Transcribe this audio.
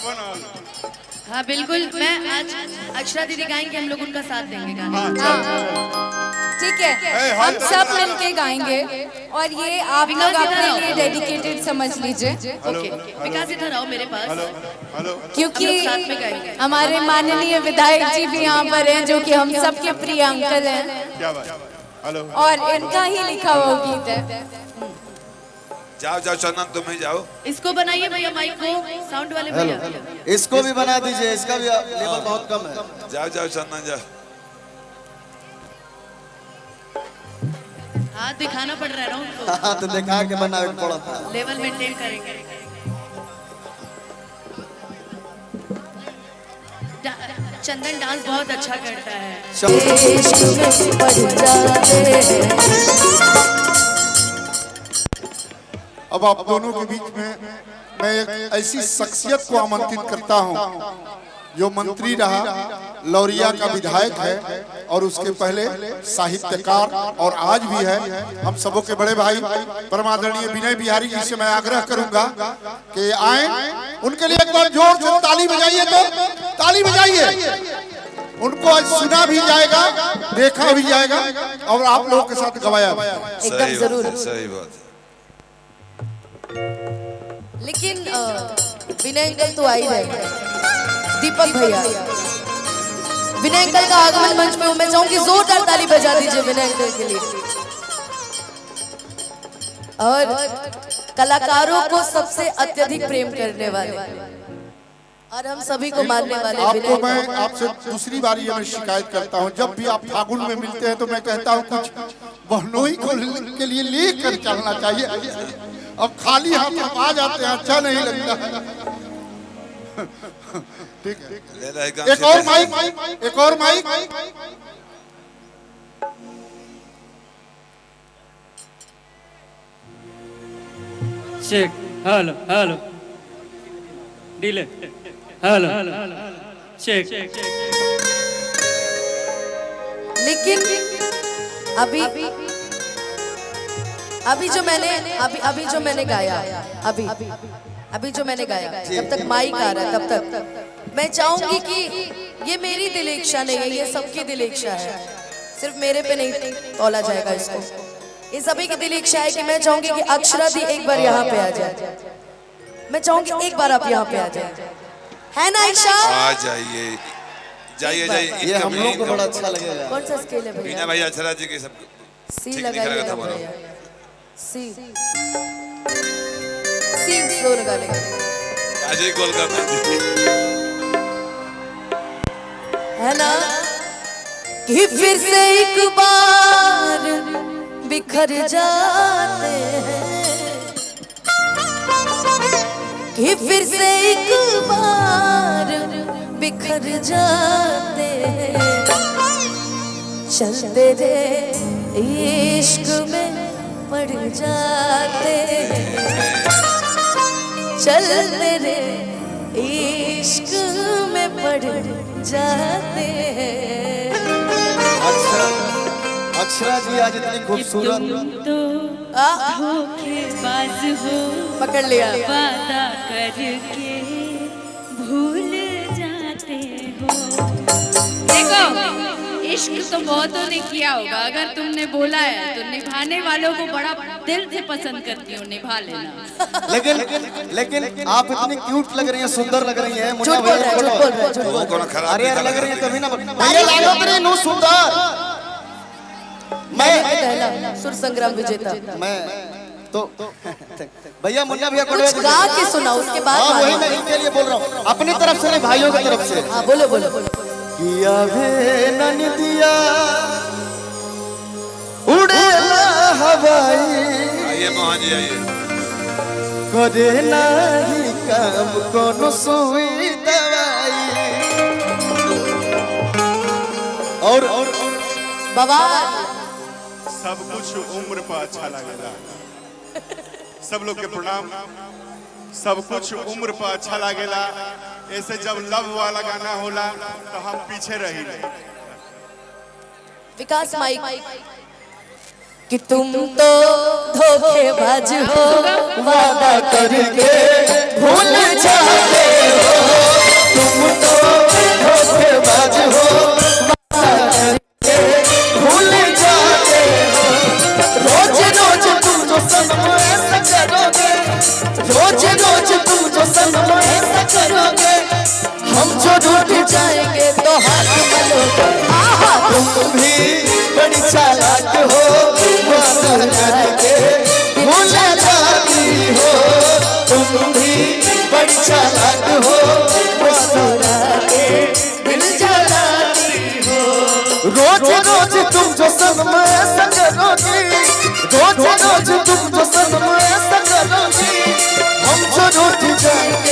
हाँ बिल्कुल, मैं आज अक्षरा दीदी गाएंगे, हम लोग उनका साथ देंगे गाने। ठीक है, हम सब मिलके गाएंगे और ये आप लोग अपने लिए डेडिकेटेड समझ लीजिए। ओके, विकास इधर आओ मेरे पास, क्योंकि साथ में गाएंगे। हमारे माननीय विधायक जी भी यहाँ पर हैं, जो कि हम सबके प्रिय अंकल हैं और इनका ही लिखा हुआ गीत है। जाओ जाओ चंदन, तुम ही जाओ। इसको बनाइए भैया, माइक को, साउंड वाले भैया। इसको भी बना दीजिए, इसका भी लेवल बहुत कम है। जाओ जाओ चंदन जाओ। हाथ दिखाना पड़ रहा है ना उनको। हाँ तो दिखा के बनावे पड़ा था। लेवल मेंटेन करेंगे। चंदन डांस बहुत अच्छा करता है। अब आप दोनों के बीच में मैं एक ऐसी शख्सियत को आमंत्रित करता हूं जो मंत्री रहा, लौरिया का विधायक है और उसके पहले साहित्यकार और आज भी है। हम सबों के बड़े भाई परमादरणीय विनय बिहारी जी से मैं आग्रह करूंगा कि आए, उनके लिए एक बार जोर से ताली बजाइए। तो ताली बजाइए, उनको आज सुना भी जाएगा, देखा भी जाएगा और आप लोगों के साथ गवाया भी। एकदम जरूर। सही बात। लेकिन विनय अंकल तो आ ही रहे, दीपक भैया। विनय अंकल का आगमन मंच में हूं, मैं चाहूंगी जोरदार ताली बजा दीजिए विनय अंकल के लिए। और कलाकारों को सबसे अत्यधिक प्रेम करने वाले और हम सभी को मानने वाले आपको मैं आपसे दूसरी बार ये मैं शिकायत करता हूँ, जब भी आप फागुन में मिलते हैं तो मैं कहता हूँ कुछ बहनोई को के लिए लेकर चलना चाहिए। अब खाली हाथ आप आ जाते हैं, अच्छा नहीं लगता। ठीक है, एक और माइक, एक और mic. Check, hello hello, delay, hello check. लेकिन अभी जो मैंने गाया, अभी जो मैंने गाया, जब तक माइक आ रहा है तब तक मैं चाहूंगी कि ये मेरी दिल इच्छा नहीं है, ये सबकी दिल इच्छा है, सिर्फ मेरे पे नहीं तौला जाएगा इसको। ये सभी की दिल इच्छा है कि मैं चाहूंगी कि अक्षरा दी एक बार यहाँ पे आ जाए। मैं चाहूंगी एक बार आप यहाँ पे आ जाए, है ना ईशा? आ जाइए, जाइए जाइए। ये हम लोग को बड़ा अच्छा लगेगा। कौन सा स्केल है भैया? बीना भैया अक्षरा जी के सब सी ठीक लगाइए नहीं ना करेगा भैया, सी स्लो लगा लेंगे। अजय गोल करना है ना कि फिर से एक बार बिखर जाते हैं, कि फिर से एक बार बिखर जाते हैं, चलते रे इश्क में पड़ जाते हैं, चलते रे इश्क में पड़ जाते हैं। अक्षरा जी आज इतनी खूबसूरत, तो धोखेबाज हो, पकड़ लिया। वादा करके भूल जाते हो। देखो, इश्क तो बहुतों ने किया होगा, अगर तुमने बोला है तो निभाने वालों को बड़ा दिल से पसंद करती हूँ, निभा लेना। लेकिन आप इतनी क्यूट लग रही हैं, सुंदर लग रही हैं। झूठ बोल रहा है, झूठ बोल रहा है, झूठ बोल वो कौन खराब अरे यार निकल लग रही है रहा तभी ना भैया लागत रही नो सुंदर। मैं पहला सुर संग्राम विजेता। मैं तो भैया मुन्ना भैया को कुछ गा के सुना, उसके बाद हाँ वही मैं इनके लिए बोल रहा हूँ, अपनी तरफ से नहीं भाइयों की तरफ से। हाँ बोलो बोलो। किया भे ननिदिया उड़ेला हवाई, आइए मोहन जी आइए। करे नहीं काम कोनो सुई दवाई। और बाबा सब कुछ उम्र पर अच्छा लगेगा। सब लोग के प्रणाम। सब कुछ उम्र पर अच्छा लगेला। ऐसे जब लव वाला गाना होला तो हम पीछे रही। विकास माइक। कि तुम तो धोखेबाज हो, वादा करके भूल जाते हो। जो रूठ जाएंगे तो हाथ मलो आहा तुम भी बड़ी चालाक हो, वादा करके भूल जाती हो। तुम भी बड़ी चालाक हो, वादा करके मिल जाती हो। रोज रोज तुम जो सनम ऐसा करोगी, रोज रोज तुम जो सनम ऐसा करोगी, हम जो रूठ जाएंगे